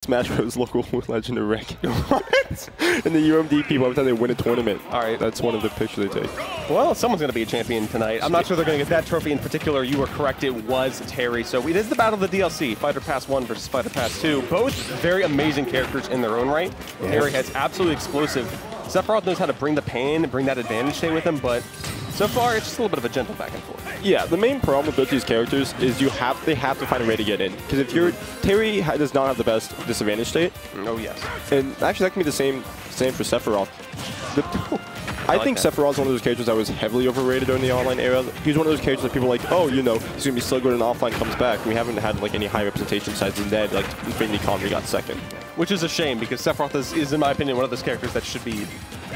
Smash Bros. Local legendary rank. What? And the UMD people, every time they win a tournament. All right. That's one of the pictures they take. Well, someone's going to be a champion tonight. I'm not sure they're going to get that trophy in particular. You were correct. It was Terry. So it is the battle of the DLC. Fighter Pass 1 versus Fighter Pass 2. Both very amazing characters in their own right. Yeah. Terry has absolutely explosive. Sephiroth knows how to bring the pain, bring that advantage state with him, but so far it's just a little bit of a gentle back and forth. Yeah, the main problem with both these characters is they have to find a way to get in. Because if you're Terry does not have the best disadvantage state. Oh yes. And actually that can be the same for Sephiroth. I think Sephiroth is one of those characters that was heavily overrated during the online era. He's one of those characters that people are like, oh, you know, he's gonna be so good in offline, comes back. We haven't had like any high representation besides Ned, like Infinity Con, we got second. Which is a shame because Sephiroth is, in my opinion, one of those characters that should be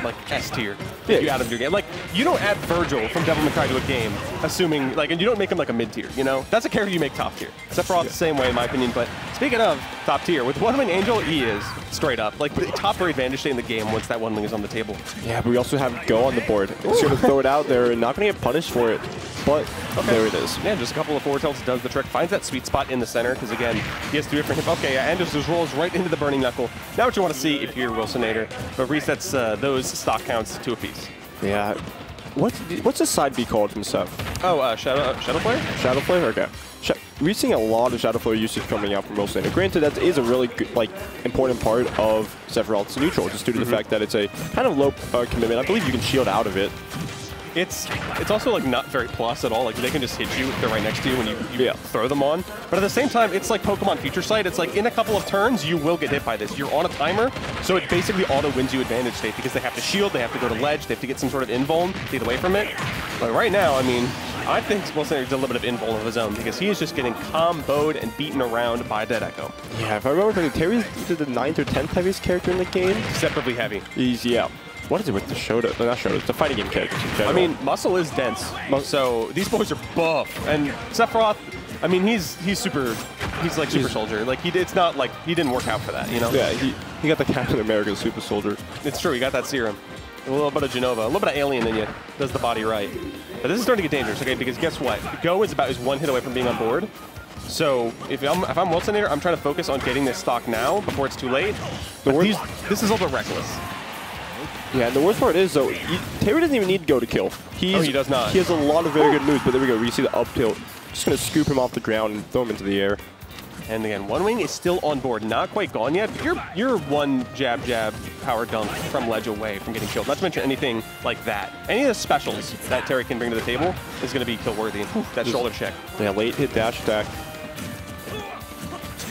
like S tier. Yeah. You add him to your game. Like, you don't add Virgil from Devil May Cry to a game, assuming, like, and you don't make him like a mid tier, you know? That's a character you make top tier. Sephiroth the same way, in my opinion, but speaking of top tier, with One Wing Angel, he is straight up. Like, the top tier advantage state in the game once that One Wing is on the table. Yeah, but we also have Go on the board. It's going to throw it out there and not going to get punished for it. But there it is. Yeah, just a couple of forward tilts does the trick. Finds that sweet spot in the center because, again, he has 3 different hip. Okay, yeah, and just rolls right into the Burning Knuckle. Now what you want to see if you're Wilsonator, but resets those stock counts to a piece. Yeah. What's the side B called from Seth? Oh, Shadow Flare? Shadow Flare? Okay. We're seeing a lot of Shadow Flare usage coming out from Wilsonator. Granted, that is a really good, important part of Sephiroth's neutral, just due to the fact that it's a kind of low commitment. I believe you can shield out of it. It's also like not very plus at all. Like they can just hit you if they're right next to you when you throw them on. But at the same time, it's like Pokemon Future Sight. It's like in a couple of turns, you will get hit by this. You're on a timer, so it basically auto wins you advantage state because they have to shield, they have to go to ledge, they have to get some sort of invuln to get away from it. But right now, I mean, I think Wilsonator did a little bit of invuln of his own because he is just getting comboed and beaten around by DeadEcho. Yeah, if I remember correctly, Terry's the 9th or 10th heaviest character in the game. Deceptively heavy. Yeah. What is it with the Shoto? No, not Shoto. It's the fighting game characters in general. I mean, muscle is dense. So these boys are buff. And Sephiroth, I mean, he's like super soldier. Like it's not like he didn't work out for that, you know? Yeah, he got the Captain America super soldier. It's true. He got that serum. A little bit of Genova, a little bit of alien in you. Does the body right. But this is starting to get dangerous, okay? Because guess what? Go is about 1 hit away from being on board. So if I'm Wilsonator, I'm trying to focus on getting this stock now before it's too late. But this is a little bit reckless. Yeah, and the worst part is, though, Terry doesn't even need to go to kill. He does not. He has a lot of very good moves, but there we go. We see the up tilt. Just going to scoop him off the ground and throw him into the air. And again, One Wing is still on board. Not quite gone yet, but you're one jab, power dunk from ledge away from getting killed. Not to mention anything like that. Any of the specials that Terry can bring to the table is going to be kill-worthy. And that shoulder check. Yeah, late hit dash attack.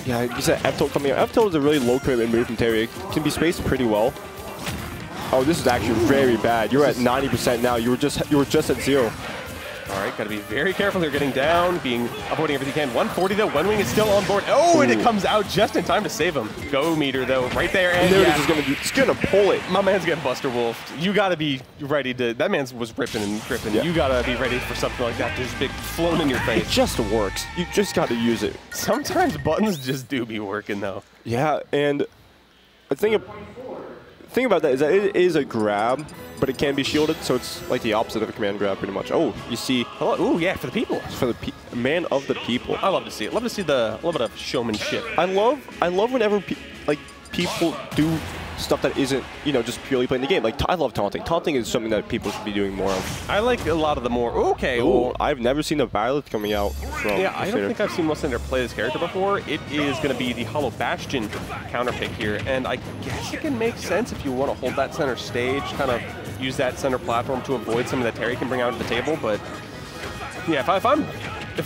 Yeah, you said F tilt coming out. F tilt is a really low commitment move from Terry. It can be spaced pretty well. Oh, this is actually very bad. You're at 90% now. You were just at 0. All right, got to be very careful here, getting down, avoiding everything you can. 140 though, One Wing is still on board. Oh, and it comes out just in time to save him. Go meter though, right there, and it's gonna pull it. My man's getting Buster Wolfed. You got to be ready to. That man was ripping and gripping. Yeah. You got to be ready for something like that. Just big flown in your face. It just works. You just got to use it. Sometimes buttons just do be working though. Yeah, and the thing about that is that it is a grab, but it can be shielded, so it's like the opposite of a command grab, pretty much. Oh, you see. Oh, yeah, for the people. For the man of the people. I love to see it. Love to see a little bit of showmanship. I love whenever people do stuff that isn't, just purely playing the game. Like, I love taunting. Taunting is something that people should be doing more of. I like a lot of the more. Okay. Ooh, I've never seen a Byleth coming out from. Yeah, I don't think I've seen Wilsonator play this character before. It is going to be the Hollow Bastion counter pick here, and I guess it can make sense if you want to hold that center stage, kind of use that center platform to avoid some of that Terry can bring out to the table. But yeah, if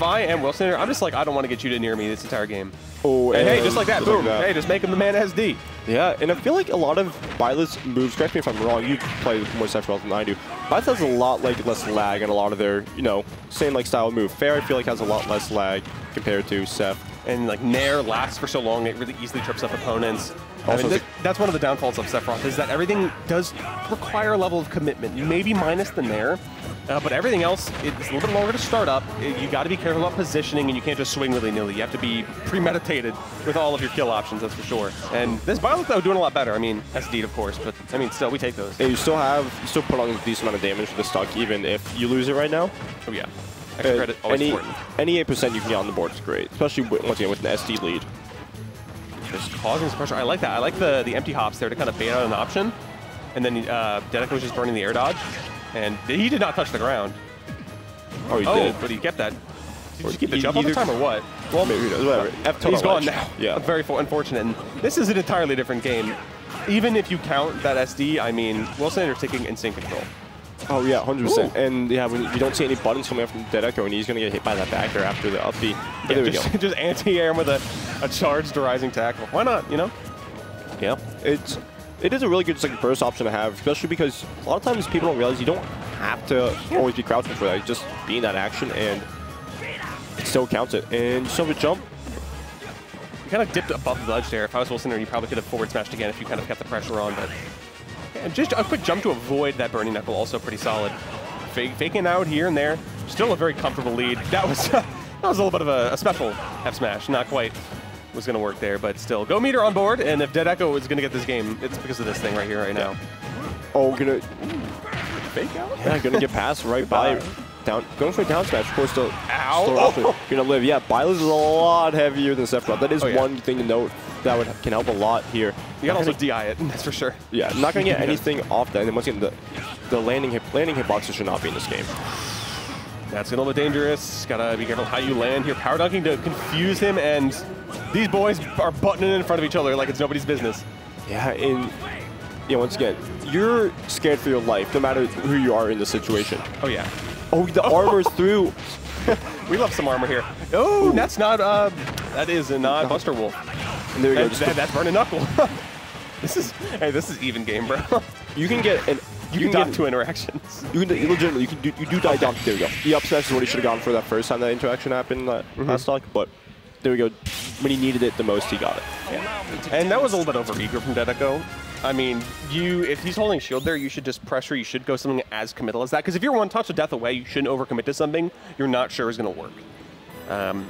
I am Wilsonator, I'm just like, I don't want to get you to near me this entire game. Oh, and hey, just like that, boom. Hey, just make him the man SD. Yeah, and I feel like a lot of Byleth's moves, correct me if I'm wrong, you play more Sephiroth than I do. Byleth has a lot less lag in a lot of their, same style move. Fair, I feel like, has a lot less lag compared to Seph. And Nair lasts for so long, it really easily trips up opponents. Also, that's one of the downfalls of Sephiroth, is that everything does require a level of commitment. Maybe minus the Nair, but everything else, it's a little bit longer to start up. You got to be careful about positioning, and you can't just swing willy-nilly. You have to be premeditated with all of your kill options, that's for sure. And this Byleth, though, doing a lot better. I mean, SD, of course, but I mean, still, we take those. And you still put on a decent amount of damage for the stock, even if you lose it right now. Oh, yeah. Extra credit, always important. Any 8% you can get on the board is great, especially once again with an SD lead. Just causing some pressure. I like that. I like the empty hops there to kind of bait out an option. And then DeadEcho was just burning the air dodge. And he did not touch the ground. Oh, he did. But he kept that. Did you keep the jump all the time or what? Well, maybe he does. Whatever. He's gone now. Yeah. Very unfortunate. And this is an entirely different game. Even if you count that SD, I mean, Wilsonator's taking insane control. Oh, yeah, 100%. And yeah, when you don't see any buttons coming up from DeadEcho, and he's going to get hit by that back there after the up B. But there we go. Just anti-air with a charged rising tackle. Why not, you know? Yeah. It is a really good second burst option to have, especially because a lot of times people don't realize you don't have to always be crouching for that. Just be in that action, and it still counts it. And so the jump. You kind of dipped above the ledge there. If I was Wilsonator, you probably could have forward smashed again if you kind of kept the pressure on. But yeah, just a quick jump to avoid that burning knuckle, also pretty solid. Faking out here and there. Still a very comfortable lead. That was a little bit of a special F smash. Not quite was going to work there, but still. Go meter on board, and if DeadEcho is going to get this game, it's because of this thing right here, right now. Oh, gonna fake out? Yeah, gonna get past right by. Going for a down smash, of course, to gonna live. Yeah, Byleth is a lot heavier than Sephiroth. That is one thing to note that can help a lot here. You can also DI it, that's for sure. Yeah, not gonna get anything off that. And then once again, the landing hitboxes should not be in this game. That's a little bit dangerous. Gotta be careful how you land here. Power dunking to confuse him, and these boys are buttoning in front of each other like it's nobody's business. Yeah, and yeah, once again, you're scared for your life, no matter who you are in the situation. Oh yeah. Oh, the armor's through. We love some armor here. Oh, that's not. That is not Buster Wolf. And there you go. That's burning knuckle. This is even game, bro. You can get an. You can dodge 2 interactions. You can legitimately. You do die down. There we go. The up smash is what he should have gone for that first time that interaction happened last stock, but there we go. When he needed it the most, he got it. Yeah. And that was a little bit over-eager from DeadEcho. I mean, if he's holding shield there, you should just pressure. You should go something as committal as that. Because if you're one touch of death away, you shouldn't overcommit to something you're not sure is going to work.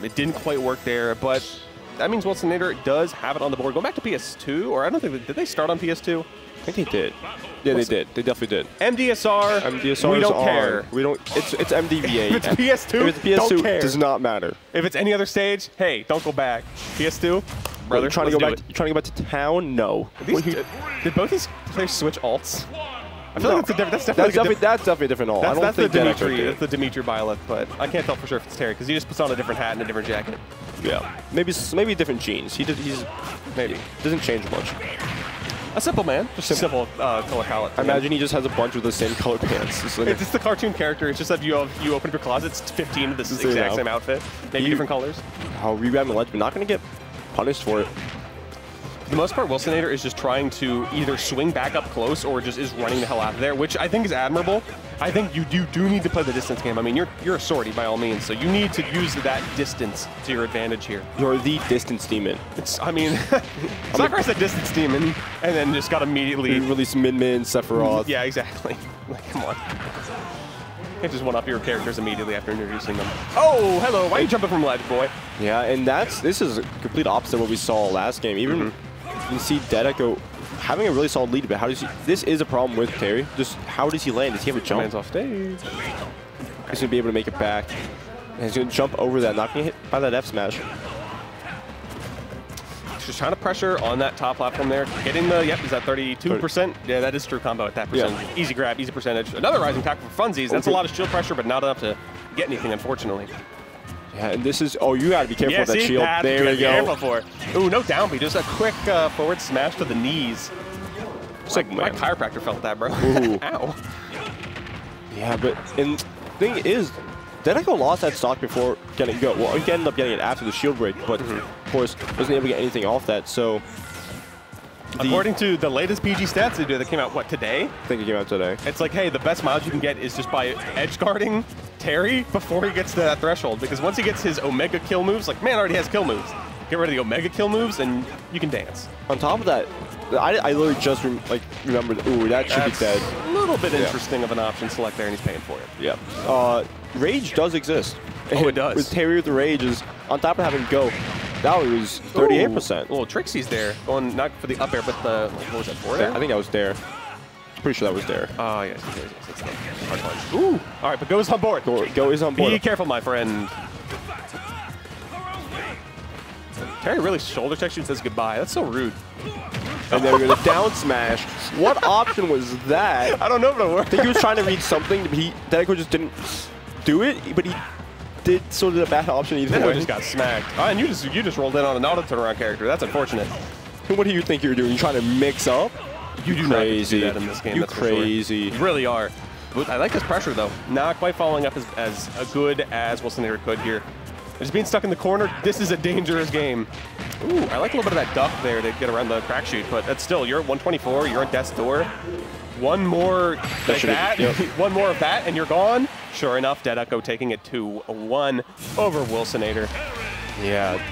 It didn't quite work there, but that means Wilsonator does have it on the board. Go back to PS2, or I don't think, did they start on PS2? I think they did. Yeah, they did. They definitely did. MDSR, we don't care. We don't. It's MDVA. If it's PS2, if it's PS2, don't care. Does not matter. If it's any other stage, hey, don't go back. PS2, brother, you trying to go back? You trying to go back to town? No. Did both these players switch alts? I feel like that's definitely a different alt. That's the Dimitri Byleth, but I can't tell for sure if it's Terry because he just puts on a different hat and a different jacket. Yeah, maybe different jeans. He's maybe doesn't change much. A simple man, just a simple color palette. I imagine he just has a bunch of the same color pants. It's the cartoon character. It's just that you open up your closet, it's 15 of this exact same outfit, maybe different colors. Oh, regrabbing the ledge, but not going to get punished for it. For the most part, Wilsonator is just trying to either swing back up close or just is running the hell out of there, which I think is admirable. I think you do need to play the distance game. I mean, you're a sortie by all means, so you need to use that distance to your advantage here. You're the distance demon. I mean, Sakurai's a distance demon, and then just got immediately release Min, Sephiroth. Yeah, exactly. Like, come on. You can't just one-up your characters immediately after introducing them. Oh, hello. Why are you jumping from ledge, boy? Yeah, and this is a complete opposite of what we saw last game. Even you see DeadEcho having a really solid lead, but how does he? This is a problem with Terry. Just how does he land? Does he have a jump? Lands off stage. He's gonna be able to make it back. And he's gonna jump over that, not gonna hit by that F smash. Just trying to pressure on that top platform there. Getting the, is that 32%? Yeah, that is true combo at that percentage. Yeah. Easy grab, easy percentage. Another rising tackle for funsies. That's a lot of shield pressure, but not enough to get anything, unfortunately. Yeah, and this is, you gotta be careful with that shield. There we go. Careful for it. Ooh, no down B, just a quick forward smash to the knees. My chiropractor felt that, bro. Ow. Yeah, but the thing is, DeadEcho lost that stock before getting go. Well, he ended up getting it after the shield break, but of course wasn't able to get anything off that. So, according to the latest PG stats video that came out, what, today? I think it came out today. It's like, hey, the best mileage you can get is just by edge guarding Terry before he gets to that threshold, because once he gets his Omega kill moves, like, man already has kill moves. Get rid of the Omega kill moves and you can dance. On top of that, I literally just remembered, ooh, that should be dead. A little bit interesting of an option select there, and he's paying for it. Yeah. Rage does exist. Oh, it does. With Terry with the Rage is, on top of having Go, that was 38%. Well, Trixie's there, going not for the up air, but the, what was that, forward air? I think that was there. Pretty sure that was there. Oh, yes, it's there. Hard punch. Ooh! All right, but Go is on board. Go is on board. Be careful, my friend. Terry really shoulder checks you and says goodbye. That's so rude. And then we're going to down smash. What option was that? I don't know if it worked. I think he was trying to read something, but DeadEcho just didn't do it, but he did sort of a bad option either way. DeadEcho just got smacked. Oh, and you just rolled in on an auto turnaround character. That's unfortunate. What do you think you're doing? You trying to mix up? You do not get to do that in this game. You crazy. Sure. You really are. But I like this pressure, though. Not quite following up as good as Wilsonator could here. Just being stuck in the corner, this is a dangerous game. Ooh, I like a little bit of that duck there to get around the crack shoot, but that's still, you're at 124, you're at death's door. One more like that, yep. One more of that, and you're gone. Sure enough, DeadEcho taking it 2-1 over Wilsonator. Yeah.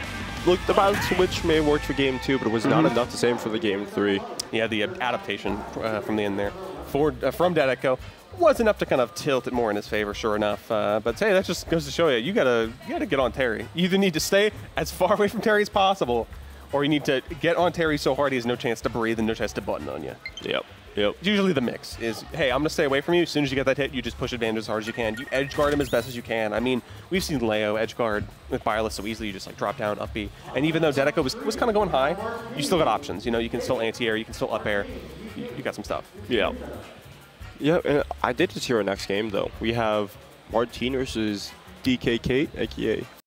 Look, the balance switch may have worked for game 2, but it was not enough to save him for the game 3. Yeah, the adaptation from the end there from DeadEcho was enough to kind of tilt it more in his favor, sure enough. But hey, that just goes to show you gotta get on Terry. You either need to stay as far away from Terry as possible, or you need to get on Terry so hard he has no chance to breathe and no chance to button on you. Yep. Usually the mix is, hey, I'm going to stay away from you. As soon as you get that hit, you just push advantage as hard as you can. You edge guard him as best as you can. I mean, we've seen Leo edge guard with Byleth so easily. You just like drop down, up B. And even though DeadEcho was kind of going high, you still got options. You know, you can still anti-air, you can still up air. You got some stuff. Yeah. Yeah, and I did just hear our next game, though. We have Martine versus DK8, aka